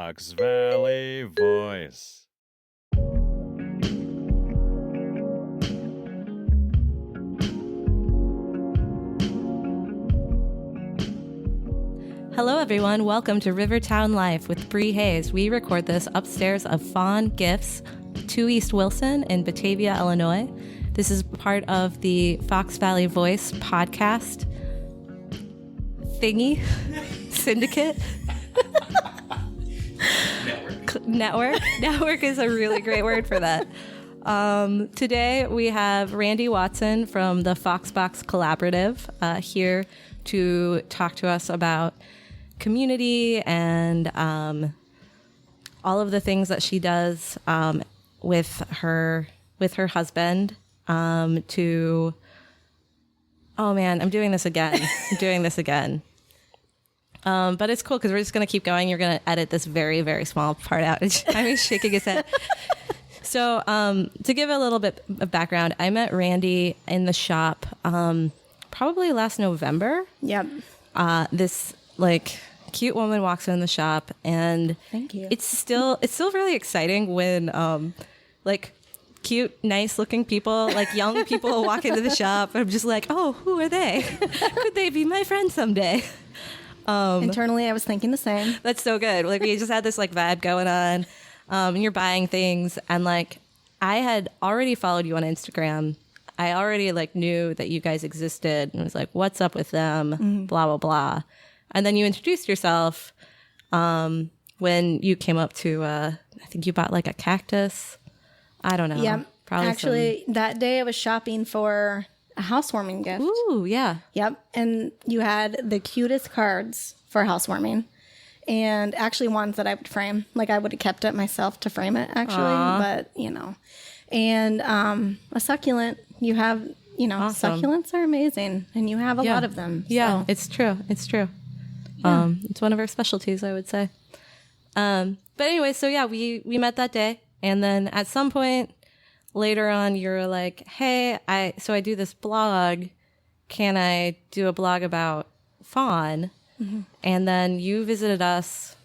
Fox Valley Voice. Hello, everyone. Welcome to Rivertown Life with Bree Hayes. We record this upstairs of Fawn Gifts, 2 East Wilson in Batavia, Illinois. This is part of the Fox Valley Voice podcast thingy syndicate. Network is a really great word for that. Today we have Randi Watson from the Foxbox Collaborative here to talk to us about community and all of the things that she does with her husband to oh man, I'm doing this again. But it's cool because we're just going to keep going. You're going to edit this very, very small part out. I mean, shaking his head. So to give a little bit of background, I met Randi in the shop probably last November. Yep. This like cute woman walks in the shop, and thank you. It's still really exciting when like cute, nice looking people, like young people walk into the shop. I'm just like, oh, who are they? Could they be my friend someday? Internally, I was thinking the same. That's so good. Like we just had this like vibe going on, and you're buying things, and like I had already followed you on Instagram. I already like knew that you guys existed, and was like, what's up with them? Blah blah blah. And then you introduced yourself when you came up to. I think you bought like a cactus. I don't know. Yep. Probably actually, that day I was shopping for a housewarming gift. Ooh, yeah. Yep. And you had the cutest cards for housewarming, and actually ones that I would frame. Like I would have kept it myself to frame it, actually. Aww. But you know, and a succulent. You have, you know, Awesome. Succulents are amazing, and you have a lot of them. Yeah, so. it's true. Yeah. It's one of our specialties, I would say. But anyway, so yeah, we met that day, and then at some point later on, you're like, "Hey, I do this blog. Can I do a blog about fawn?" Mm-hmm. And then you visited us.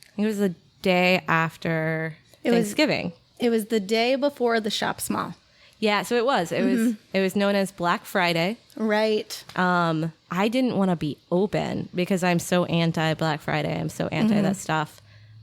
I think it was the day after Thanksgiving. It was the day before the shop small. Yeah, so it was. It was known as Black Friday. Right. I didn't want to be open because I'm so anti Black Friday. I'm so anti that stuff.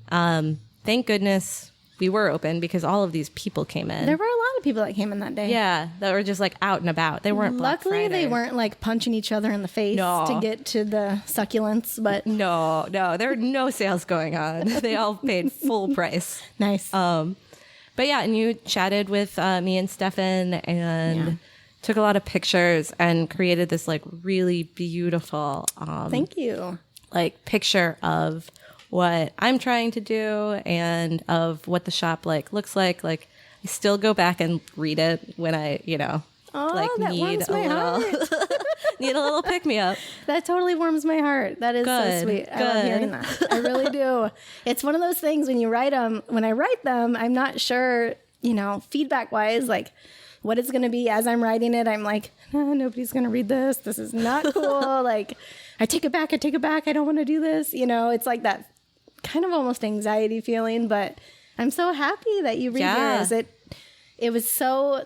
Thank goodness we were open because all of these people came in. There were a lot of people that came in that day. Yeah, that were just like out and about. They weren't Black Friday. Luckily, they weren't like punching each other in the face to get to the succulents, but no, there were no sales going on. They all paid full price. Nice. But yeah, and you chatted with me and Stefan and took a lot of pictures and created this like really beautiful thank you. Like picture of what I'm trying to do and of what the shop like looks like. Like I still go back and read it when I, like that need warms a my little heart. need a little pick me up. That totally warms my heart. That is so sweet. I love hearing that. I really do. It's one of those things when you write them. When I write them, I'm not sure, feedback wise, like what it's going to be as I'm writing it. I'm like, nobody's going to read this. This is not cool. Like I take it back. I don't want to do this. It's like that kind of almost anxiety feeling, but I'm so happy that you read yours. It was so,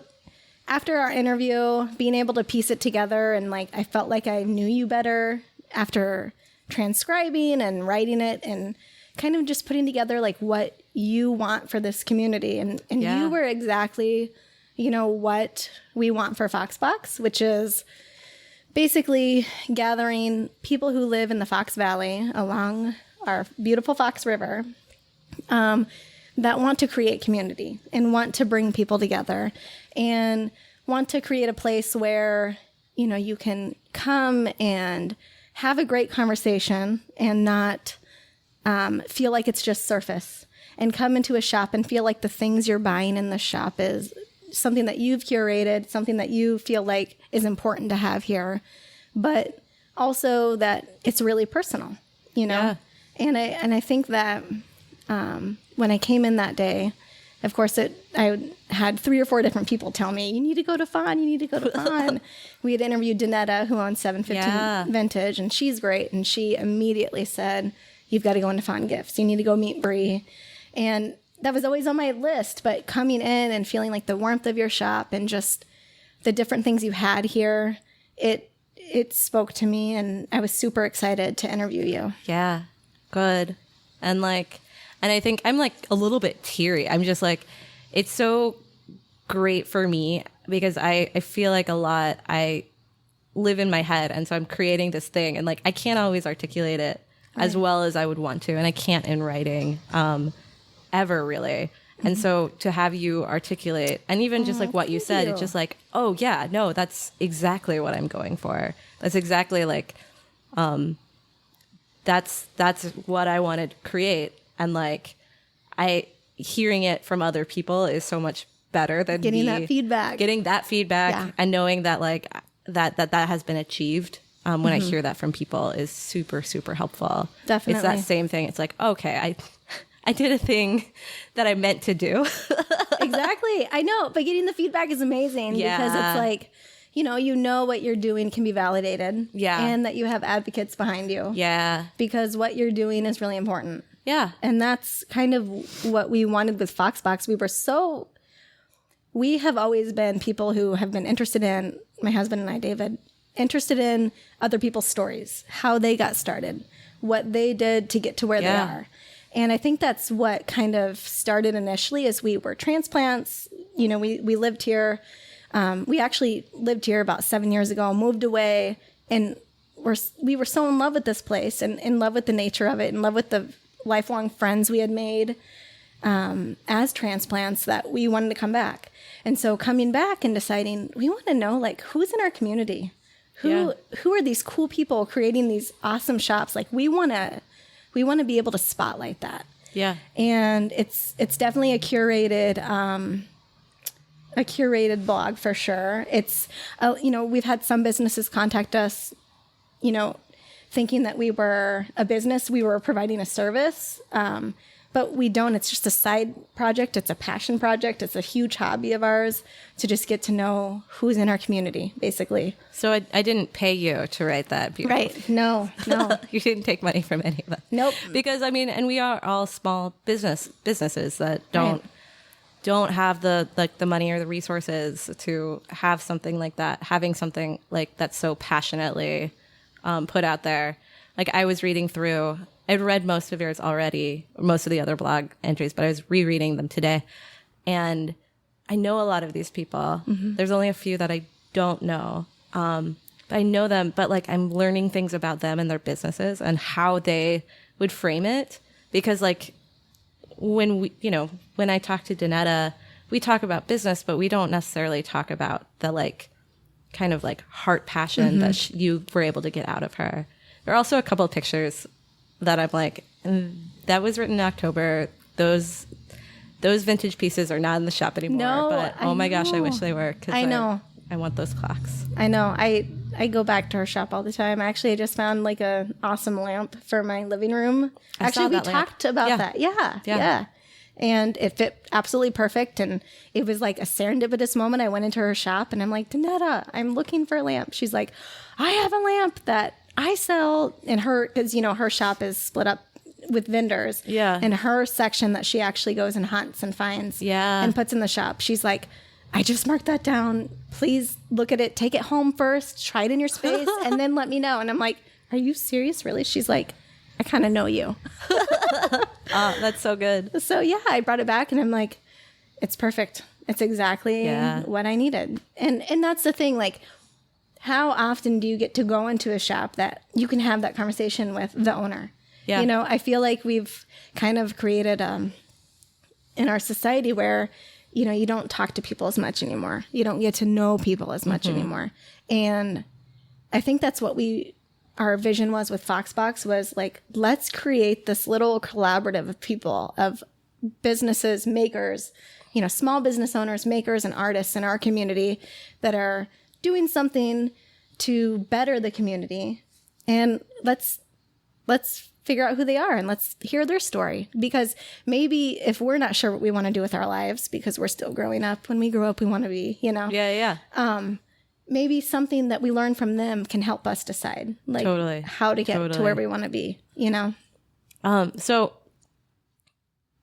after our interview, being able to piece it together and like, I felt like I knew you better after transcribing and writing it and kind of just putting together like what you want for this community. And you were exactly, what we want for Foxbox, which is basically gathering people who live in the Fox Valley along our beautiful Fox River, that want to create community and want to bring people together and want to create a place where, you can come and have a great conversation and not feel like it's just surface, and come into a shop and feel like the things you're buying in the shop is something that you've curated, something that you feel like is important to have here, but also that it's really personal, Yeah. And I think that when I came in that day, of course, I had 3 or 4 different people tell me, you need to go to Fawn, We had interviewed Danetta, who owns 715 Vintage, and she's great. And she immediately said, you've got to go into Fond Gifts. You need to go meet Bree. And that was always on my list, but coming in and feeling like the warmth of your shop and just the different things you had here, it spoke to me, and I was super excited to interview you. Yeah, good. And I think I'm like a little bit teary. I'm just like, it's so great for me because I feel like a lot I live in my head, and so I'm creating this thing, and like I can't always articulate it as well as I would want to, and I can't in writing ever really. And so to have you articulate, and even just like what you said, it's just like, oh yeah, no, that's exactly what I'm going for. That's exactly like, that's what I wanted to create. And like, hearing it from other people is so much better than getting that feedback, and knowing that like that has been achieved. When I hear that from people is super, super helpful. Definitely. It's that same thing. It's like, okay, I did a thing that I meant to do. Exactly. I know. But getting the feedback is amazing because it's like, you know what you're doing can be validated. Yeah. And that you have advocates behind you. Yeah. Because what you're doing is really important. Yeah. And that's kind of what we wanted with Foxbox. We have always been people who have been interested in, my husband and I, David, interested in other people's stories, how they got started, what they did to get to where they are. And I think that's what kind of started initially as we were transplants. You know, we lived here. We actually lived here about 7 years ago, moved away, and we were so in love with this place and in love with the nature of it, in love with the lifelong friends we had made as transplants that we wanted to come back. And so coming back and deciding, we want to know, like, who's in our community? Who are these cool people creating these awesome shops? Like, we want to be able to spotlight that. Yeah. And it's definitely a curated blog for sure. It's, we've had some businesses contact us, thinking that we were a business, we were providing a service. But we don't. It's just a side project. It's a passion project. It's a huge hobby of ours to just get to know who's in our community, basically. So I didn't pay you to write that. Right. No. You didn't take money from any of us. Nope. Because, and we are all small businesses that don't have the money or the resources to have something like that, having something like that's so passionately put out there. Like I was reading through, I'd read most of yours already, most of the other blog entries, but I was rereading them today. And I know a lot of these people. Mm-hmm. There's only a few that I don't know. But I know them, but like I'm learning things about them and their businesses and how they would frame it. Because like when I talk to Danetta, we talk about business, but we don't necessarily talk about the like kind of like heart passion that you were able to get out of her. There are also a couple of pictures that I'm like, that was written in October. Those vintage pieces are not in the shop anymore. No, but oh my gosh, I wish they were. Cause I know. I want those clocks. I know. I go back to her shop all the time. Actually, I just found like an awesome lamp for my living room. Actually, we talked about that. Yeah. And it fit absolutely perfect. And it was like a serendipitous moment. I went into her shop and I'm like, Danetta, I'm looking for a lamp. She's like, I have a lamp that I sell in her, because, her shop is split up with vendors. Yeah. And her section that she actually goes and hunts and finds and puts in the shop. She's like, I just marked that down. Please look at it. Take it home first. Try it in your space and then let me know. And I'm like, are you serious? Really? She's like, I kind of know you. Oh, that's so good. So yeah, I brought it back and I'm like, it's perfect. It's exactly what I needed. And that's the thing. Like, how often do you get to go into a shop that you can have that conversation with the owner? Yeah. I feel like we've kind of created in our society where, you don't talk to people as much anymore. You don't get to know people as much anymore. And I think that's what our vision was with Foxbox was like, let's create this little collaborative of people, of businesses, makers, small business owners, makers, and artists in our community that are doing something to better the community. And let's figure out who they are and let's hear their story. Because maybe if we're not sure what we want to do with our lives because we're still growing up, when we grow up, we want to be, maybe something that we learn from them can help us decide, like how to get to where we want to be, So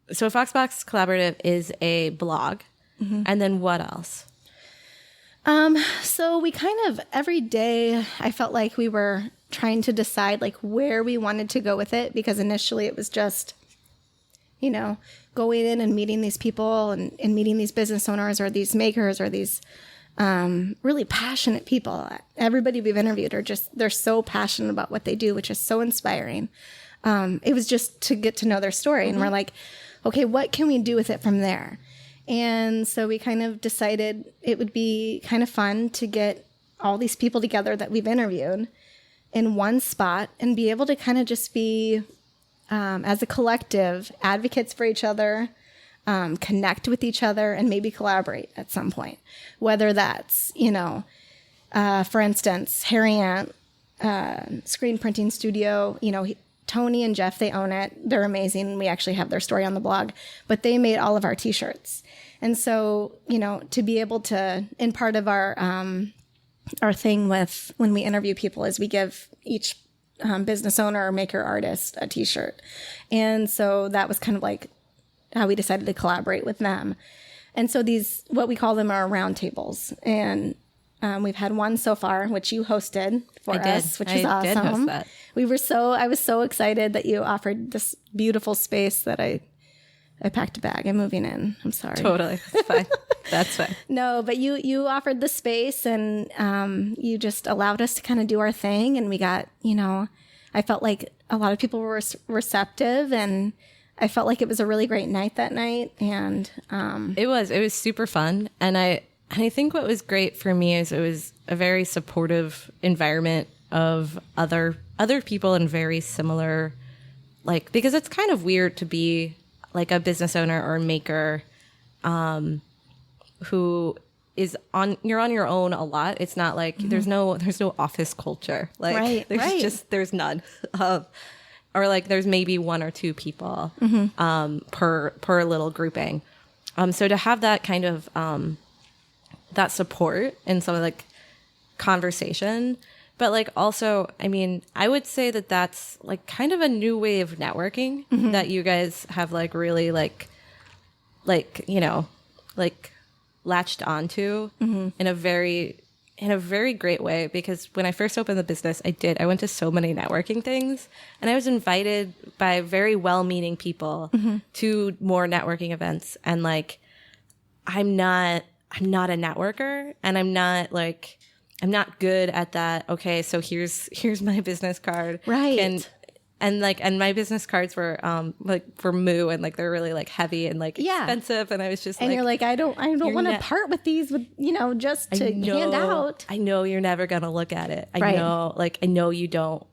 Foxbox Collaborative is a blog. And then what else? So we kind of every day I felt like we were trying to decide like where we wanted to go with it, because initially it was just, going in and meeting these people and meeting these business owners or these makers or these really passionate people. Everybody we've interviewed they're so passionate about what they do, which is so inspiring. It was just to get to know their story. And we're like, okay, what can we do with it from there? And so we kind of decided it would be kind of fun to get all these people together that we've interviewed in one spot and be able to kind of just be, as a collective, advocates for each other, connect with each other, and maybe collaborate at some point. Whether that's, for instance, Harry Ant, screen printing studio, Tony and Jeff, they own it. They're amazing. We actually have their story on the blog, but they made all of our t-shirts. And so, to be able to, in part of our thing with when we interview people is we give each business owner or maker artist a t-shirt. And so that was kind of like how we decided to collaborate with them. And so these, what we call them, are roundtables. And we've had one so far, which you hosted for us, which is awesome. Did host that. I was so excited that you offered this beautiful space that I packed a bag. I'm moving in. I'm sorry. Totally. That's fine. That's fine. No, but you offered the space, and you just allowed us to kind of do our thing. And we got, I felt like a lot of people were receptive, and I felt like it was a really great night that night. And it was super fun. And I think what was great for me is it was a very supportive environment of other people in very similar, because it's kind of weird to be like a business owner or a maker who is you're on your own a lot. It's not like there's no office culture. There's none. Or like there's maybe one or two people per little grouping. So to have that kind of that support and some of like conversation, but like also, I mean, I would say that that's like kind of a new way of networking that you guys have like really like latched onto in a very great way. Because when I first opened the business, I went to so many networking things, and I was invited by very well-meaning people to more networking events. And like, I'm not a networker, and I'm not good at that. Okay, so here's my business card. Right. And my business cards were for Moo, and like they're really like heavy and like expensive, and I was just and you're like, I don't want to part with these with just to hand out. I know you're never gonna look at it. I know you don't.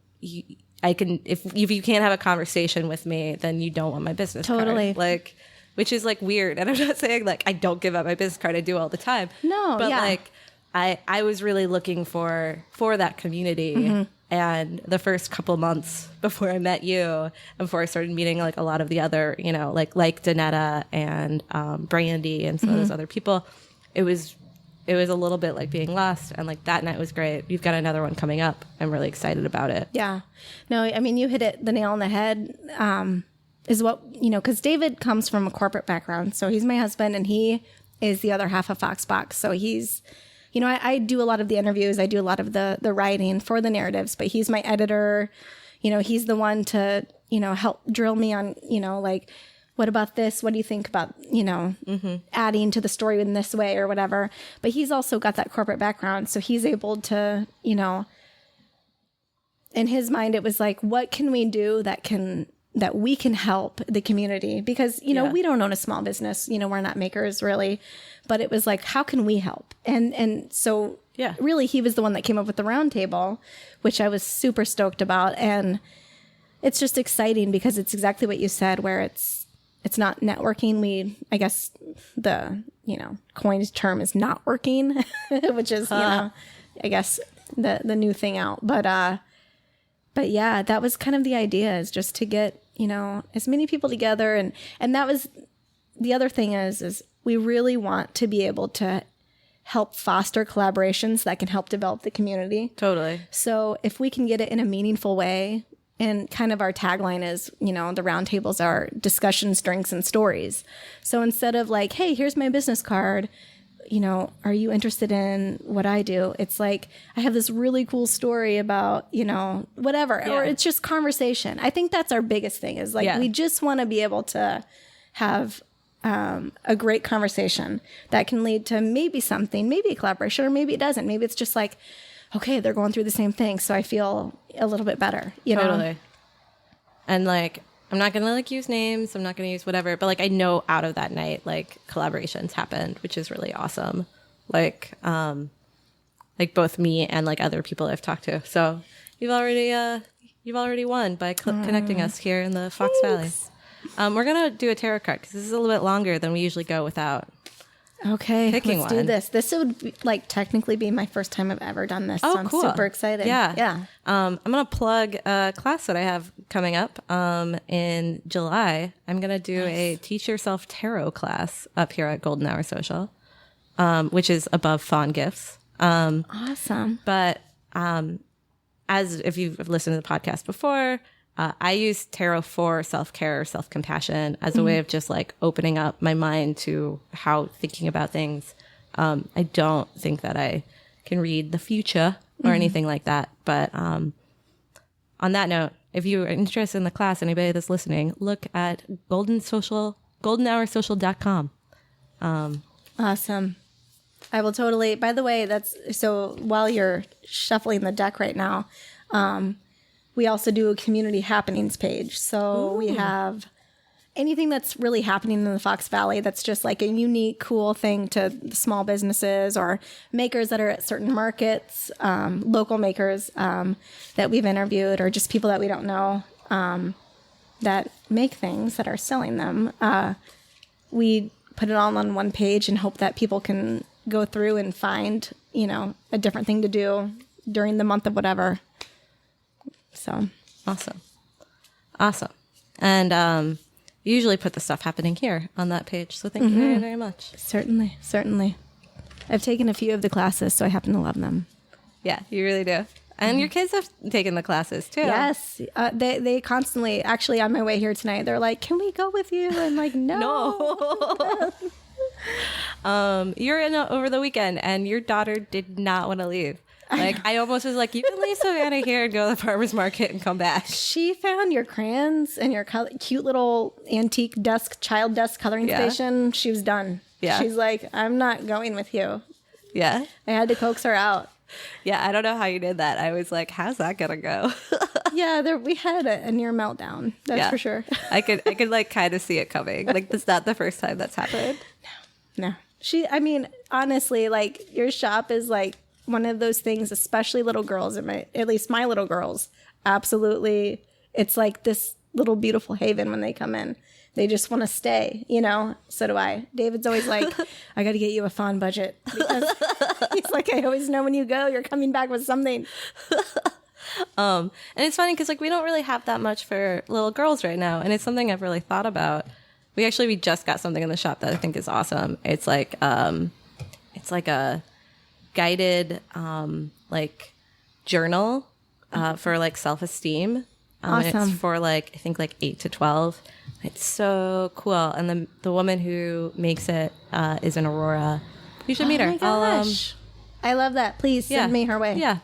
I can if you can't have a conversation with me, then you don't want my business card. Like, which is like weird. And I'm not saying like I don't give up my business card. I do all the time. No, but like I was really looking for that community. And the first couple months before I met you, and before I started meeting like a lot of the other, like Danetta and Randi and some of those other people, it was a little bit like being lost. And like that night was great. You've got another one coming up. I'm really excited about it. Yeah. No, I mean, you hit the nail on the head. Is what, because David comes from a corporate background. So he's my husband, and he is the other half of Foxbox. So he's, I do a lot of the interviews. I do a lot of the writing for the narratives, but he's my editor. He's the one to, help drill me on, like, what about this? What do you think about, adding to the story in this way or whatever? But he's also got that corporate background. So he's able to, in his mind, it was like, what can we do that we can help the community? Because, we don't own a small business, we're not makers really, but it was like, how can we help? And so really he was the one that came up with the roundtable, which I was super stoked about. And it's just exciting because it's exactly what you said, where it's not networking. I guess the, coined term is not working, which is, I guess the new thing out. But yeah, that was kind of the idea, is just to get, as many people together. And that was the other thing is we really want to be able to help foster collaborations that can help develop the community. Totally. So if we can get it in a meaningful way, And kind of our tagline is, the roundtables are discussions, drinks, and stories. So instead of like, hey, here's my business card, are you interested in what I do? It's like, I have this really cool story about, whatever, or it's just conversation. I think that's our biggest thing is like, we just want to be able to have a great conversation that can lead to maybe something, maybe a collaboration, or maybe it doesn't. Maybe it's just like, okay, they're going through the same thing, so I feel a little bit better, Totally. And like, I'm not gonna like use names, I'm not gonna use whatever, but like I know out of that night, like collaborations happened, which is really awesome. Like both me and like other people I've talked to. So you've already won by connecting us here in the Fox Valley. We're gonna do a tarot card because this is a little bit longer than we usually go without. Okay, picking let's one. do this. This would be, like technically be my first time I've ever done this. Oh, so I'm cool. super excited. Yeah. I'm gonna plug a class that I have coming up in July. I'm gonna do a Teach Yourself Tarot class up here at Golden Hour Social, which is above Fawn Gifts. Awesome. But as if you've listened to the podcast before, I use tarot for self-care, self-compassion as a way of just like opening up my mind to how thinking about things. I don't think that I can read the future or anything like that. But on that note, if you are interested in the class, anybody that's listening, look at goldenhoursocial.com. Awesome. I will totally, by the way, so while you're shuffling the deck right now, we also do a community happenings page. So we have anything that's really happening in the Fox Valley that's just like a unique, cool thing to small businesses or makers that are at certain markets, local makers that we've interviewed, or just people that we don't know that make things that are selling them. We put it all on one page and hope that people can go through and find, a different thing to do during the month of whatever. So Awesome. And you usually put the stuff happening here on that page. So thank you very, very much. Certainly. I've taken a few of the classes, so I happen to love them. Yeah, you really do. And your kids have taken the classes too. Yes. They constantly, actually on my way here tonight, they're like, can we go with you? I'm like, no. You're in over the weekend and your daughter did not want to leave. Like, I almost was like, you can leave Savannah here and go to the farmer's market and come back. She found your crayons and your cute little antique child desk coloring station. She was done. Yeah. She's like, I'm not going with you. Yeah. I had to coax her out. Yeah, I don't know how you did that. I was like, how's that gonna go? Yeah, we had a near meltdown. That's for sure. I could like kind of see it coming. Like, that's not the first time that's happened. No. Honestly, like, your shop is like one of those things, especially little girls, at least my little girls, absolutely. It's like this little beautiful haven when they come in. They just want to stay, So do I. David's always like, I got to get you a fawn budget. Because he's like, I always know when you go, you're coming back with something. And it's funny because like we don't really have that much for little girls right now. And it's something I've really thought about. We just got something in the shop that I think is awesome. It's like a guided like journal for like self-esteem. Awesome. And it's for like I think like 8 to 12. It's so cool. And the woman who makes it is in Aurora. You should meet her. Oh my gosh. I love that. Please send me her way. Yeah.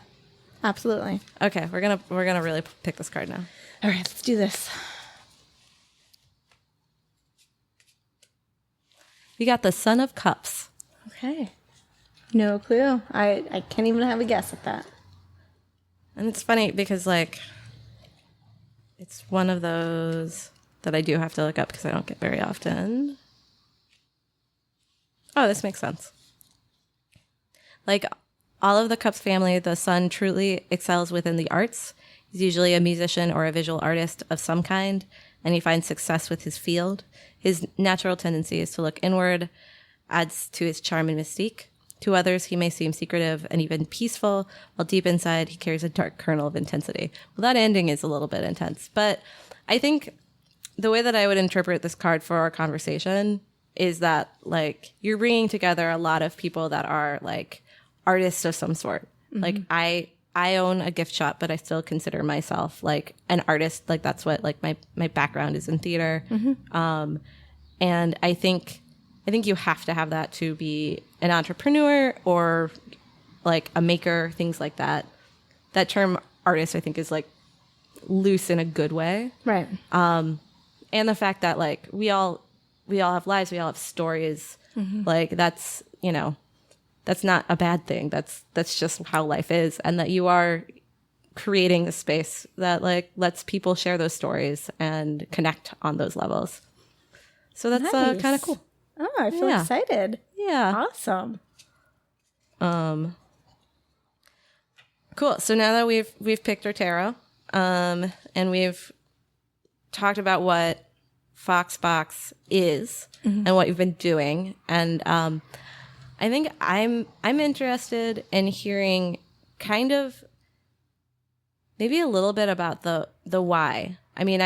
Absolutely. Okay, we're gonna really pick this card now. All right, let's do this. We got the Son of Cups. Okay. No clue. I can't even have a guess at that. And it's funny because, like, it's one of those that I do have to look up because I don't get very often. Oh, this makes sense. Like, all of the Cups family, the son truly excels within the arts. He's usually a musician or a visual artist of some kind, and he finds success with his field. His natural tendency is to look inward, adds to his charm and mystique. To others, he may seem secretive and even peaceful, while deep inside, he carries a dark kernel of intensity. Well, that ending is a little bit intense, but I think the way that I would interpret this card for our conversation is that, like, you're bringing together a lot of people that are, like, artists of some sort. Mm-hmm. Like, I own a gift shop, but I still consider myself like an artist. Like that's what like my background is in theater. And I think you have to have that to be an entrepreneur or like a maker, things like that. That term artist, I think, is like loose in a good way. Right. And the fact that like we all have lives, we all have stories. Like that's, that's not a bad thing. That's just how life is. And that you are creating a space that like lets people share those stories and connect on those levels. So that's Nice. kind of cool. Oh, I feel excited. Yeah. Awesome. Cool. So now that we've picked our tarot, and we've talked about what Foxbox is and what you've been doing, and I think I'm interested in hearing kind of maybe a little bit about the why. I mean,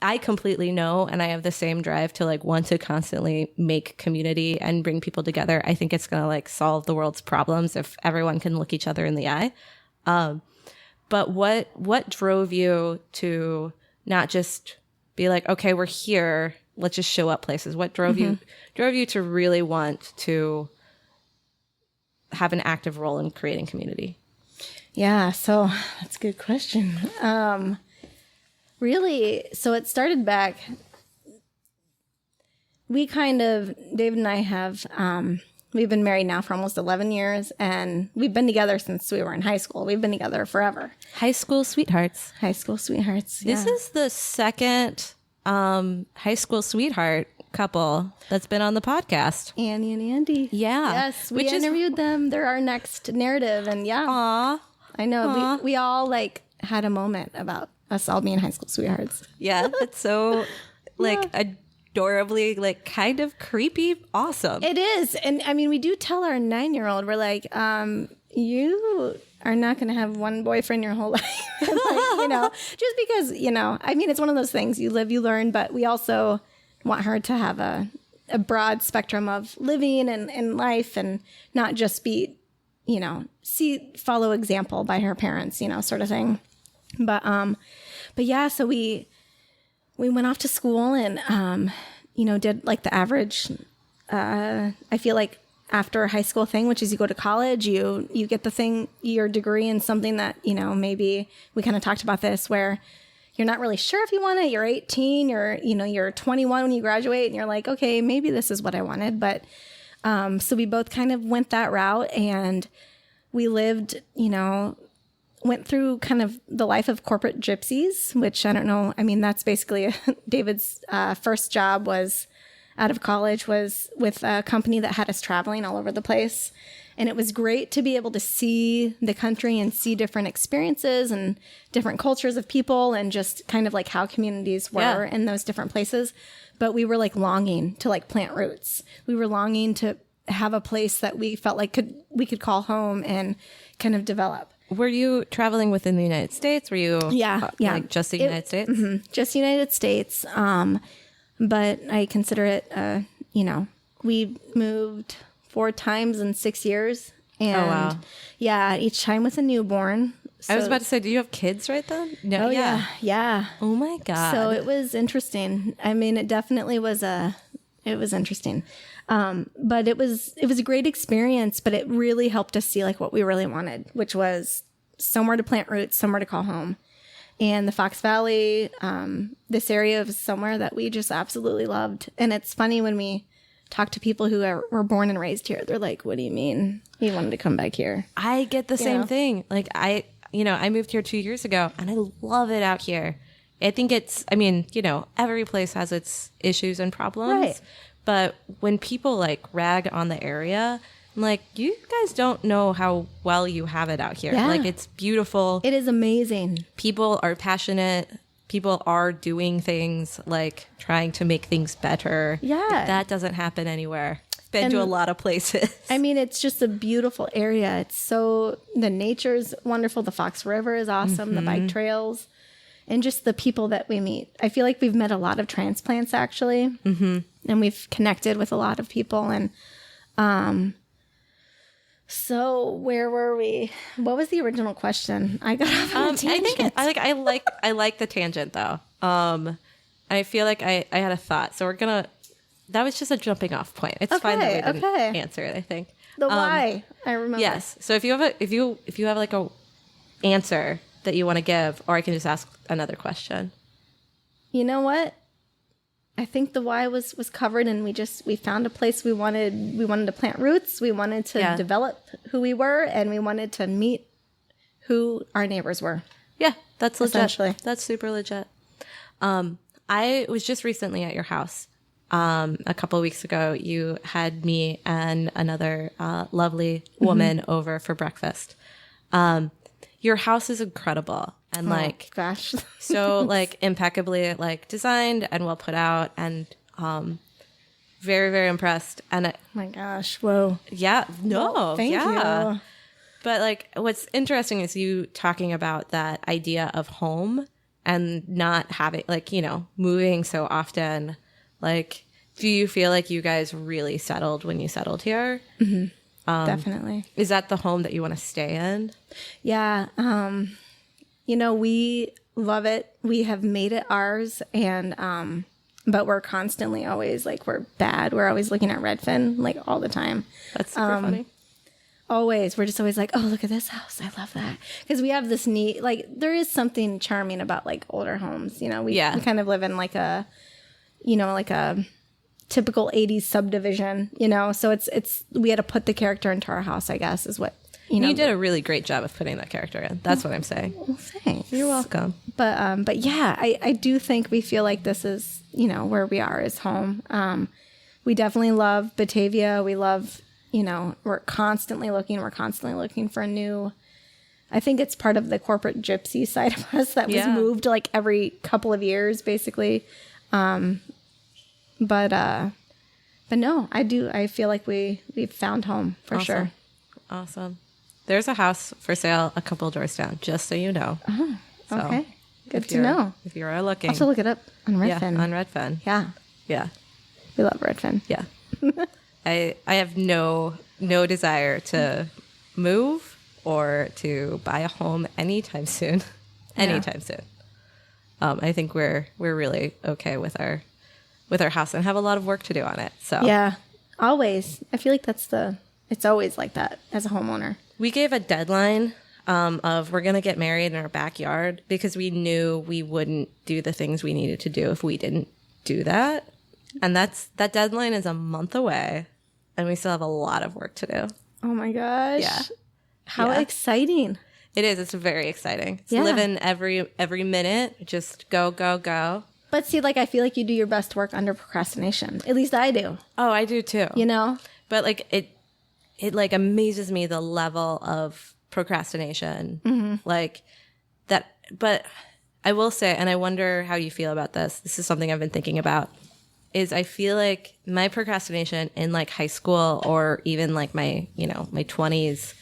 I completely know, and I have the same drive to like want to constantly make community and bring people together. I think it's going to like solve the world's problems if everyone can look each other in the eye. But what drove you to not just be like, okay, we're here, let's just show up places? What drove you to really want to have an active role in creating community? Yeah, so that's a good question. Really, so it started back, David and I have, we've been married now for almost 11 years, and we've been together since we were in high school. We've been together forever. High school sweethearts. High school sweethearts. This is the second high school sweetheart couple that's been on the podcast. Annie and Andy. Yeah. Yes, we interviewed them. They're our next narrative, and Aw. I know. We all like had a moment about us all being high school sweethearts. Yeah, it's so like adorably, like kind of creepy, awesome. It is. And I mean, we do tell our 9-year-old, we're like, you are not going to have one boyfriend your whole life. Like, just because, I mean, it's one of those things, you live, you learn, but we also want her to have a broad spectrum of living and life, and not just be, follow example by her parents, sort of thing. But yeah, so we went off to school and, did like the average, I feel like after high school thing, which is you go to college, you get your degree in something that, maybe we kind of talked about this, where you're not really sure if you want it. You're 18, you're 21 when you graduate, and you're like, okay, maybe this is what I wanted. But, so we both kind of went that route, and we lived, went through kind of the life of corporate gypsies, which I don't know. I mean, that's basically David's first job was out of college was with a company that had us traveling all over the place. And it was great to be able to see the country and see different experiences and different cultures of people, and just kind of like how communities were in those different places. But we were like longing to like plant roots. We were longing to have a place that we felt like we could call home and kind of develop. Were you traveling within the United States? Were you like just the United States? Just the United States. But I consider it, we moved 4 times in 6 years. And yeah, each time with a newborn. So, I was about to say, do you have kids right then? No. Oh, yeah. Oh my God. So it was interesting. I mean, it definitely was interesting. But it was a great experience, but it really helped us see like what we really wanted, which was somewhere to plant roots, somewhere to call home. And the Fox Valley, this area was somewhere that we just absolutely loved. And it's funny when we talk to people who were born and raised here, they're like, what do you mean you wanted to come back here? I get the same thing. Like I moved here 2 years ago, and I love it out here. I think every place has its issues and problems. Right. But when people like rag on the area, I'm like, you guys don't know how well you have it out here. Yeah. Like, it's beautiful. It is amazing. People are passionate. People are doing things, like trying to make things better. Yeah. That doesn't happen anywhere. Been to a lot of places. I mean, it's just a beautiful area. The nature's wonderful. The Fox River is awesome. The bike trails. And just the people that we meet. I feel like we've met a lot of transplants, actually. Mm-hmm. And we've connected with a lot of people. And So where were we? What was the original question? I got off on a tangent. I like the tangent though. I feel like I had a thought. So that was just a jumping off point. It's fine that we didn't answer it, I think. The why. I remember. Yes. So if you have like a answer that you want to give, or I can just ask another question. You know what? I think the why was covered, and we found a place we wanted to plant roots. We wanted to develop who we were, and we wanted to meet who our neighbors were. Yeah, that's legit. Essentially. That's super legit. I was just recently at your house. A couple of weeks ago, you had me and another lovely woman over for breakfast. Your house is incredible and gosh, so impeccably designed and well put out, and very, very impressed. And my gosh, whoa, yeah, no, well, thank you. But what's interesting is you talking about that idea of home and not having moving so often. Do you feel like you guys really settled when you settled here? Mm-hmm. Definitely. Is that the home that you want to stay in? Yeah. We love it. We have made it ours, and but we're constantly always we're bad. We're always looking at Redfin all the time. That's super funny. Always. We're just always oh, look at this house. I love that. Because we have this neat, there is something charming about older homes. We kind of live in a typical 80s subdivision, so it's we had to put the character into our house, I guess, is what you did a really great job of putting that character in. That's what I'm saying. Well, thanks. You're welcome. But yeah, I do think we feel like this is where we are is home. We definitely love Batavia. We love we're constantly looking for a new. I think it's part of the corporate gypsy side of us that was moved every couple of years, basically. But no, I feel like we've found home for sure. Awesome. There's a house for sale a couple doors down, just so you know. Oh, okay. Good to know. If you are looking. I'll have to look it up on Redfin. Yeah, on Redfin. Yeah. Yeah. We love Redfin. Yeah. I have no desire to move or to buy a home anytime soon. Anytime soon. I think we're really okay with our house and have a lot of work to do on it. So yeah, always. I feel like it's always like that as a homeowner. We gave a deadline of we're going to get married in our backyard because we knew we wouldn't do the things we needed to do if we didn't do that. And that deadline is a month away, and we still have a lot of work to do. Oh my gosh. Yeah. How exciting. It is. It's very exciting. It's living every minute. Just go, go, go. But see, I feel like you do your best work under procrastination. At least I do. Oh, I do too. But it amazes me the level of procrastination. Mm-hmm. That. But I will say, and I wonder how you feel about this. This is something I've been thinking about. Is I feel like my procrastination in high school or even my my 20s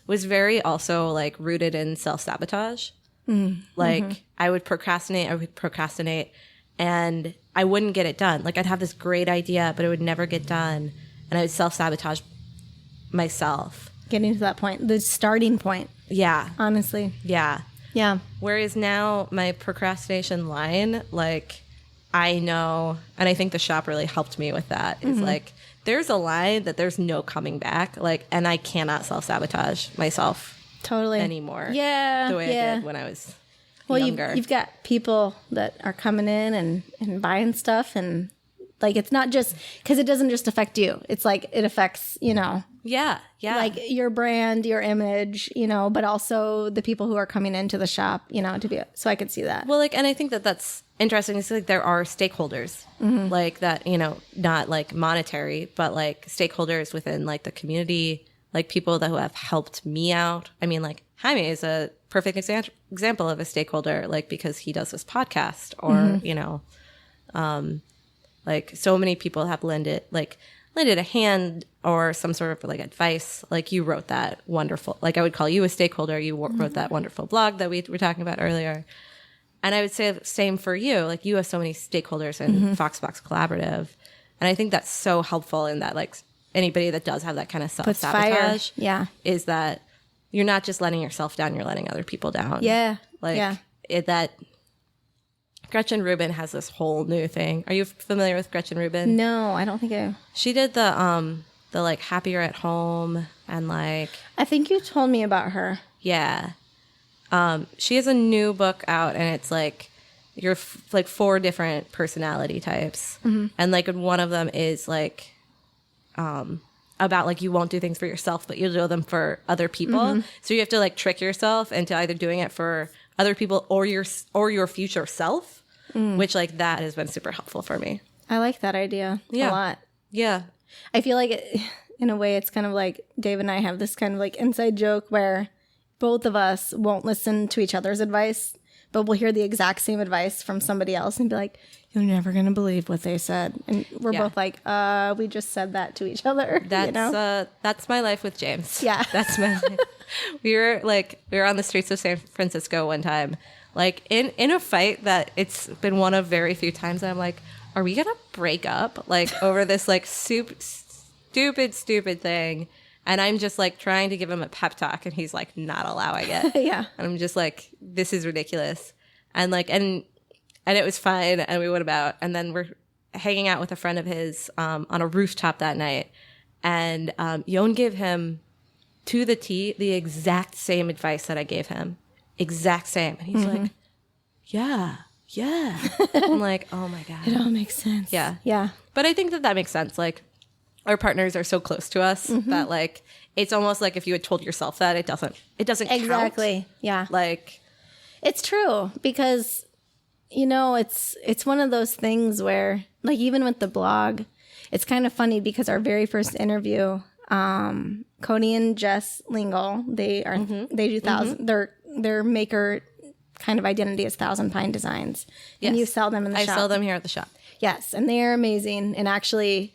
was very also rooted in self-sabotage. Mm-hmm. I would procrastinate and I wouldn't get it done. I'd have this great idea, but it would never get done. And I would self-sabotage myself. Getting to that point, the starting point. Yeah. Honestly. Yeah. Yeah. Whereas now my procrastination line, I know, and I think the shop really helped me with that, is there's a line that there's no coming back, and I cannot self-sabotage myself totally anymore. Yeah. The way I did when I was younger. You've got people that are coming in and buying stuff, and it's not just because it doesn't just affect you. It's it affects, Yeah. your brand, your image, but also the people who are coming into the shop, so I could see that. Well, and I think that's interesting. It's there are stakeholders that, not monetary, but stakeholders within the community, people that who have helped me out. I mean, Jaime is a perfect example of a stakeholder, because he does this podcast or, so many people have lended a hand or some sort of advice. You wrote that wonderful, I would call you a stakeholder. You wrote that wonderful blog that we were talking about earlier. And I would say the same for you. You have so many stakeholders in Foxbox Collaborative. And I think that's so helpful in that, anybody that does have that kind of Puts fire. self-sabotage Yeah. is that you're not just letting yourself down, you're letting other people down. Yeah. Like yeah. that Gretchen Rubin has this whole new thing. Are you familiar with Gretchen Rubin? No, I don't think I. She did the like happier at home and like I think you told me about her. yeah. She has a new book out and it's like you're like 4 different personality types. And like one of them is like about like you won't do things for yourself, but you'll do them for other people. So you have to like trick yourself into either doing it for other people or your future self, which like that has been super helpful for me. I like that idea a lot. Yeah. I feel like in a way it's kind of like Dave and I have this kind of like inside joke where both of us won't listen to each other's advice, but we'll hear the exact same advice from somebody else and be like, you're never going to believe what they said. And we're both like, we just said that to each other. That's my life with James. Yeah. That's my life. We were on the streets of San Francisco one time, like in a fight that it's been one of very few times that I'm like, are we going to break up? Like over this like stupid thing. And I'm just like trying to give him a pep talk and he's like not allowing it. Yeah. And I'm just like, this is ridiculous. And like, and it was fine. And we went about, and then we're hanging out with a friend of his, on a rooftop that night. And, Yon gave him to the T, the exact same advice that I gave him. Exact same. And he's like, yeah. I'm like, oh my God. It all makes sense. Yeah. Yeah. But I think that makes sense. Like, our partners are so close to us that like it's almost like if you had told yourself that it doesn't Exactly. count. Yeah. Like it's true because it's one of those things where like even with the blog, it's kind of funny because our very first interview, Cody and Jess Lingle, they do their maker kind of identity is Thousand Pine Designs. Yes. And you sell them in the shop. I sell them here at the shop. Yes, and they are amazing. And actually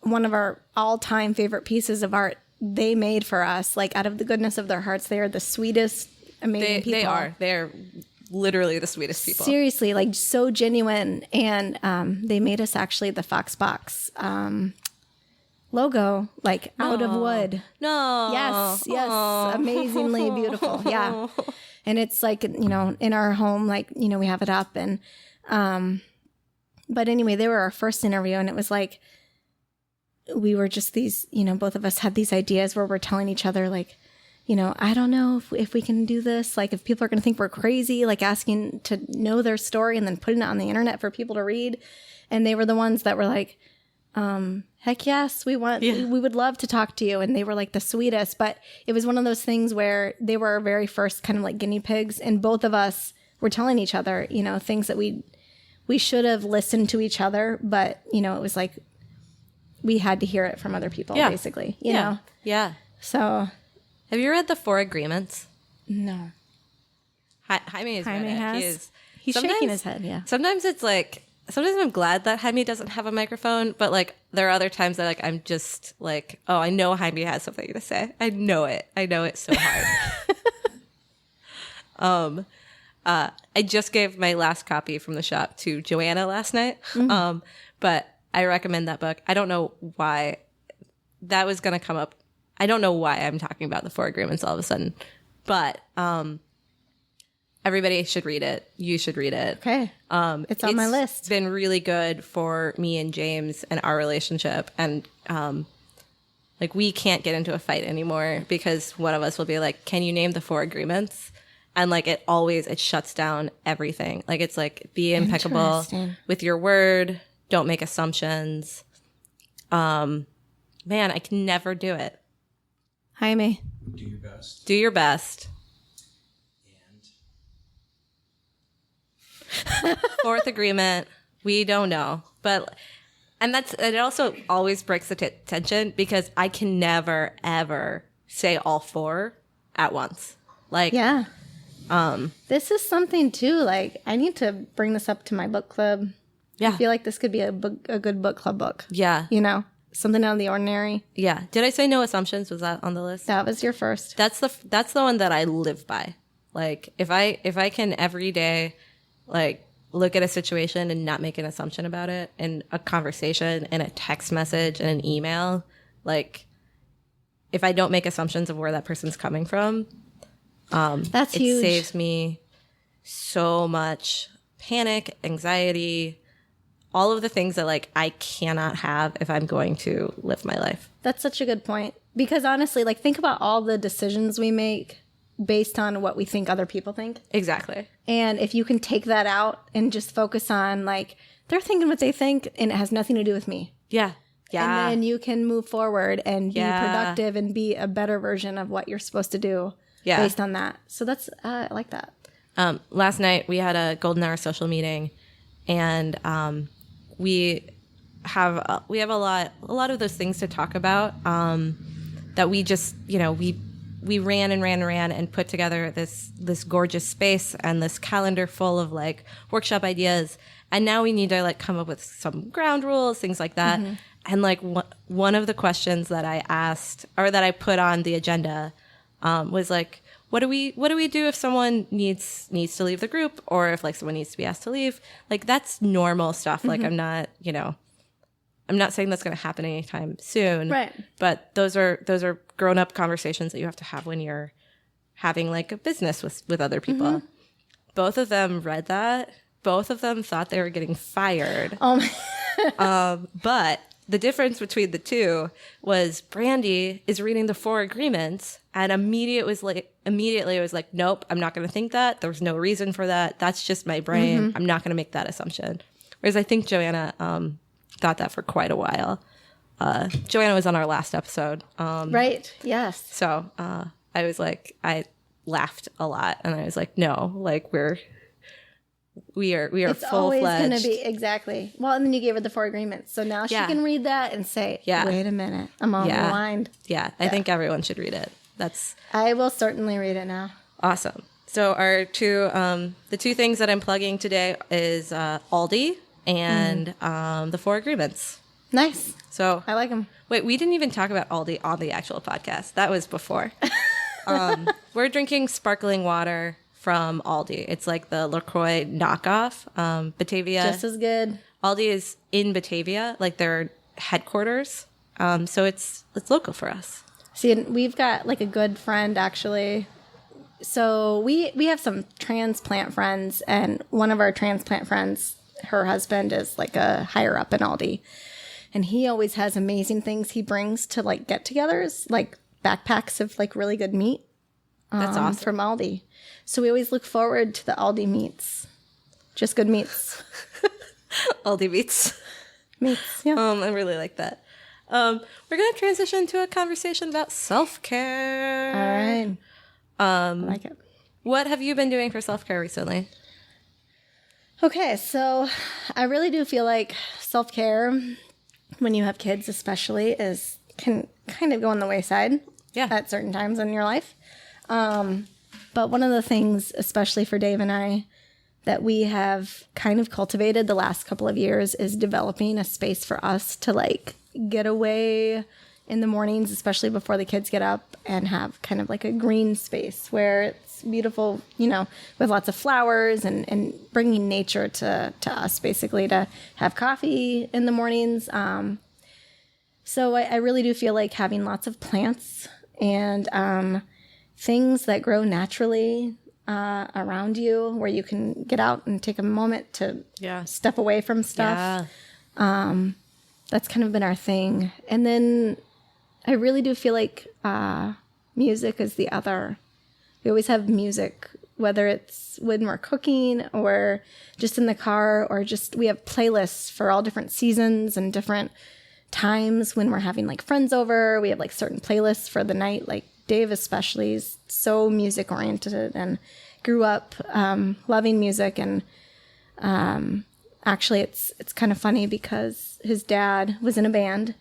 one of our all-time favorite pieces of art they made for us, like out of the goodness of their hearts, they are the sweetest, amazing people. They're literally the sweetest people. Seriously, like so genuine. And they made us actually the Foxbox logo, like out of wood. No. Yes, amazingly beautiful. Yeah. And it's like, in our home, like, we have it up. And but anyway, they were our first interview and it was like, we were just these, both of us had these ideas where we're telling each other like, I don't know if we can do this. Like if people are going to think we're crazy, like asking to know their story and then putting it on the internet for people to read. And they were the ones that were like, heck yes, we would love to talk to you. And they were like the sweetest, but it was one of those things where they were our very first kind of like guinea pigs. And both of us were telling each other, things that we should have listened to each other, but it was like, we had to hear it from other people, basically, you know? Yeah. So. Have you read The 4 Agreements? No. Jaime has. He's shaking his head, yeah. Sometimes it's like, sometimes I'm glad that Jaime doesn't have a microphone, but like there are other times that like I'm just like, oh, I know Jaime has something to say. I know it so hard. I just gave my last copy from the shop to Joanna last night. But I recommend that book. I don't know why that was going to come up. I don't know why I'm talking about the 4 Agreements all of a sudden, but everybody should read it. You should read it. Okay. It's on my list. It's been really good for me and James and our relationship. And like we can't get into a fight anymore because one of us will be like, can you name the 4 agreements? And like it shuts down everything. Like it's like be impeccable with your word. Don't make assumptions. Man, I can never do it. Jaime. Do your best. Do your best. And 4th agreement, we don't know. And it also always breaks the tension because I can never, ever say all 4 at once. Like, yeah. This is something too, like I need to bring this up to my book club. Yeah. I feel like this could be a good book club book. Yeah. Something out of the ordinary. Yeah. Did I say no assumptions? Was that on the list? That was your first. That's the one that I live by. Like if I can every day, like look at a situation and not make an assumption about it in a conversation, in a text message, in an email. Like, if I don't make assumptions of where that person's coming from, that's it huge. saves me so much panic, anxiety, all of the things that like I cannot have if I'm going to live my life. That's such a good point. Because honestly, like, think about all the decisions we make based on what we think other people think. Exactly. And if you can take that out and just focus on, like, they're thinking what they think and it has nothing to do with me. Yeah. Yeah. And then you can move forward and be productive and be a better version of what you're supposed to do based on that. So that's, I like that. Last night we had a golden hour social meeting, and we have a lot of those things to talk about, that we just, we ran and put together this gorgeous space and this calendar full of like workshop ideas. And now we need to like come up with some ground rules, things like that. Mm-hmm. And like one of the questions that I asked, or that I put on the agenda, was like, what do we do if someone needs to leave the group, or if like someone needs to be asked to leave? Like, that's normal stuff. Mm-hmm. Like, I'm not saying that's going to happen anytime soon. Right. But those are grown up conversations that you have to have when you're having like a business with other people. Mm-hmm. Both of them read that. Both of them thought they were getting fired. But the difference between the two was Randi is reading the 4 agreements and immediately was like, nope, I'm not going to think that. There was no reason for that. That's just my brain. Mm-hmm. I'm not going to make that assumption. Whereas I think Joanna thought that for quite a while. Joanna was on our last episode. Right. Yes. So I was like, I laughed a lot, and I was like, no, like we are it's full-fledged. Always going to be, exactly. Well, and then you gave her the 4 agreements. So now she can read that and say, wait a minute, I'm on the line. Yeah, I think everyone should read it. I will certainly read it now. Awesome. So our the 2 things that I'm plugging today is Aldi and the 4 agreements. Nice. So I like them. Wait, we didn't even talk about Aldi on the actual podcast. That was before. We're drinking sparkling water from Aldi. It's like the LaCroix knockoff. Batavia. Just as good. Aldi is in Batavia, like their headquarters. So it's local for us. See, we've got like a good friend actually. So we have some transplant friends, and one of our transplant friends, her husband is like a higher up in Aldi. And he always has amazing things he brings to like get-togethers, like backpacks of like really good meat. That's awesome. From Aldi. So we always look forward to the Aldi meats. Just good meats. Aldi meats. Meats, yeah. I really like that. We're going to transition to a conversation about self-care. All right. I like it. What have you been doing for self-care recently? Okay, so I really do feel like self-care, when you have kids especially, can kind of go on the wayside at certain times in your life. But one of the things, especially for Dave and I, that we have kind of cultivated the last couple of years is developing a space for us to like get away in the mornings, especially before the kids get up, and have kind of like a green space where it's beautiful, with lots of flowers and bringing nature to us, basically, to have coffee in the mornings. So I really do feel like having lots of plants and things that grow naturally around you, where you can get out and take a moment to step away from stuff. That's kind of been our thing. And then I really do feel like music is the other. We always have music, whether it's when we're cooking or just in the car, or just we have playlists for all different seasons and different times when we're having like friends over. We have like certain playlists for the night. Like Dave especially is so music oriented and grew up loving music. And actually it's kind of funny because his dad was in a band,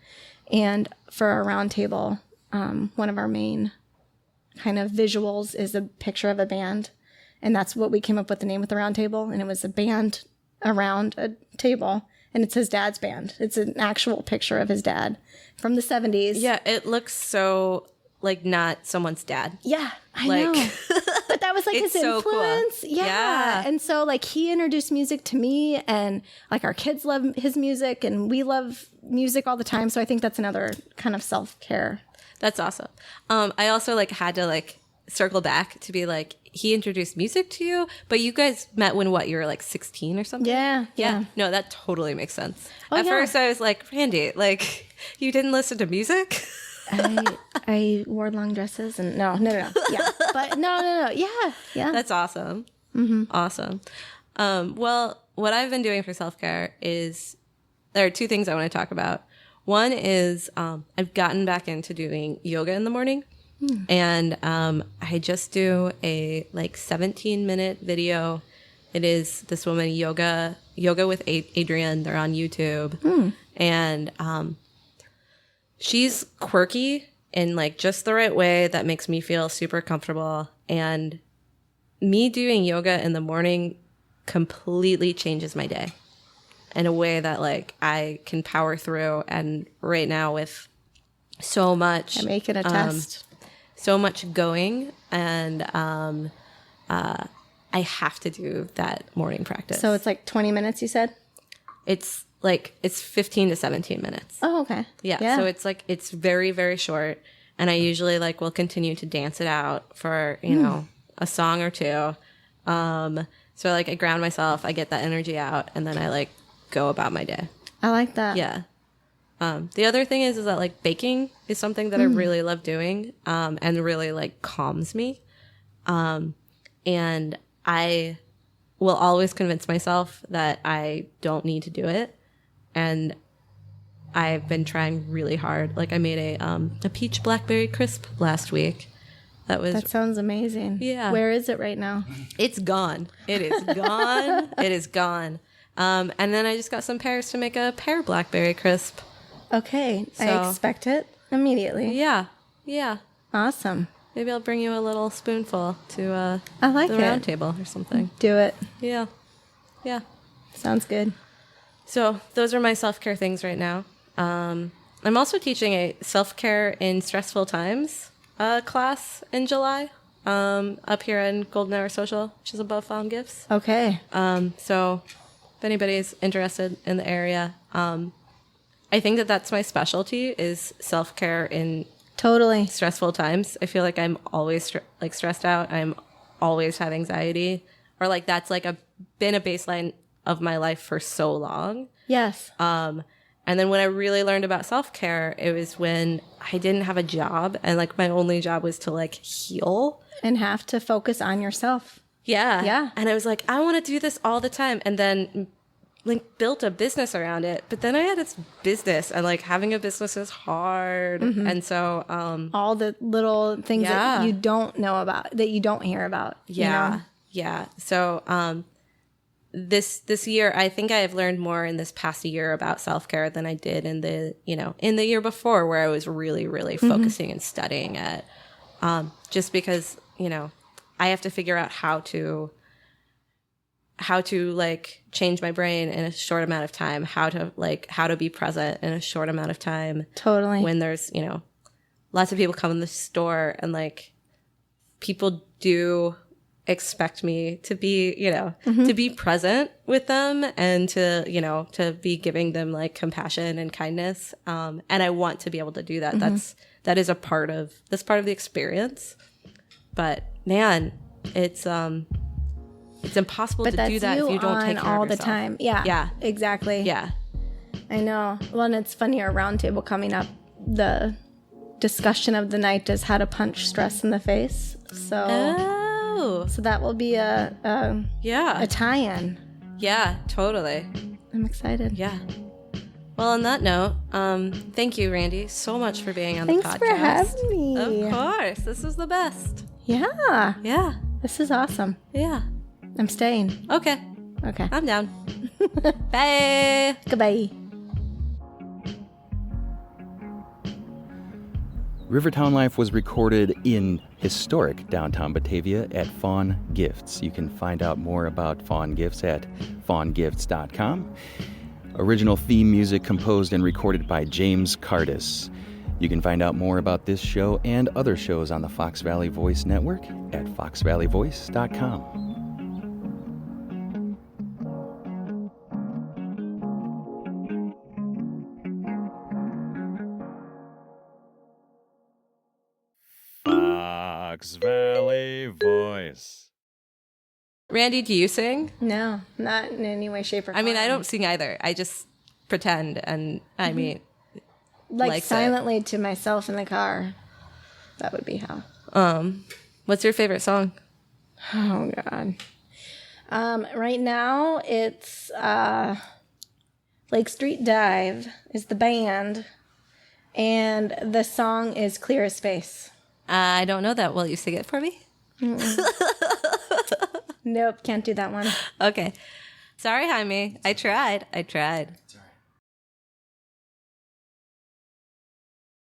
and for our round table, one of our main kind of visuals is a picture of a band. And that's what we came up with the name of the round table. And it was a band around a table. And it's his dad's band. It's an actual picture of his dad from the 70s. Yeah, it looks so like not someone's dad. Yeah, I know. But that was like It's his so cool. influence. Yeah. And so like he introduced music to me, and like our kids love his music, and we love music all the time. So I think that's another kind of self-care. That's awesome. I also like had to like circle back to be like, he introduced music to you, but you guys met when what, you were like 16 or something? Yeah. No, that totally makes sense. Oh, At yeah. first I was like, Randy, like you didn't listen to music? I wore long dresses and no. Yeah. But no. Yeah. That's awesome. Awesome. Well, what I've been doing for self-care is, there are two things I want to talk about. One is I've gotten back into doing yoga in the morning. And I just do a like 17-minute video. It is this woman, yoga with Adrienne. They're on YouTube. And she's quirky in like just the right way that makes me feel super comfortable. And me doing yoga in the morning completely changes my day in a way that like I can power through. And right now with so much, I make it a test. So much going, and I have to do that morning practice. So it's like 20 minutes, you said? It's 15 to 17 minutes. Oh, okay. Yeah. So it's like, it's very, very short. And I usually like will continue to dance it out for, you know, a song or two. So like I ground myself, I get that energy out, and then I like go about my day. I like that. Yeah. The other thing is that like baking is something that I really love doing, and really like calms me. And I will always convince myself that I don't need to do it. And I've been trying really hard. Like I made a peach blackberry crisp last week. That sounds amazing. Yeah. Where is it right now? It's gone. It is gone. It is gone. And then I just got some pears to make a pear blackberry crisp. Okay. So- I expect it immediately. Yeah. Awesome. Maybe I'll bring you a little spoonful to I like the it. round table or something. Do it. Yeah. Sounds good. So those are my self-care things right now. I'm also teaching a self-care in stressful times class in July up here in Golden Hour Social, which is above Found Gifts. Okay. So if anybody's interested in the area, I think that that's my specialty, is self-care in Totally. stressful times. I feel like I'm always stressed out. I'm always have anxiety, or like that's like been a baseline of my life for so long. Yes. And then when I really learned about self-care, it was when I didn't have a job, and like my only job was to like heal And have to focus on yourself. Yeah. And I was like, I want to do this all the time. And then like built a business around it. But then I had this business, and like having a business is hard. And so, All the little things Yeah. that you don't know about, that you don't hear about. you know? Yeah. So, this year, I think I have learned more in this past year about self-care than I did in the year before, where I was really, really focusing and studying it. Just because, I have to figure out how to like change my brain in a short amount of time, how to be present in a short amount of time. Totally. When there's, lots of people come in the store, and like people do expect me to be, to be present with them, and to be giving them like compassion and kindness. And I want to be able to do that. That is part of the experience. But man, it's impossible But to that's do that if you don't take care all of the yourself. time. Yeah. Yeah. Exactly. Yeah. I know. Well, and it's funny, our roundtable coming up, the discussion of the night is how to punch stress in the face. So that will be a tie-in. Yeah, totally. I'm excited. Yeah. Well, on that note, thank you, Randy, so much for being on Thanks the podcast. for having me. Of course. This is the best. Yeah. Yeah. This is awesome. Yeah. I'm staying. Okay. Okay. I'm down. Bye. Goodbye. Rivertown Life was recorded in historic downtown Batavia at Fawn Gifts. You can find out more about Fawn Gifts at fawngifts.com. Original theme music composed and recorded by James Cardis. You can find out more about this show and other shows on the Fox Valley Voice Network at foxvalleyvoice.com. Fox Valley Voice. Randy, do you sing? No, not in any way, shape, or form. I mean, I don't sing either. I just pretend, and I mean, like silently to myself in the car. That would be how. What's your favorite song? Oh God. Right now it's Lake Street Dive is the band, and the song is Clear as Space. I don't know that. Will you sing it for me? Nope, can't do that one. Okay. Sorry, Jaime. I tried. It's all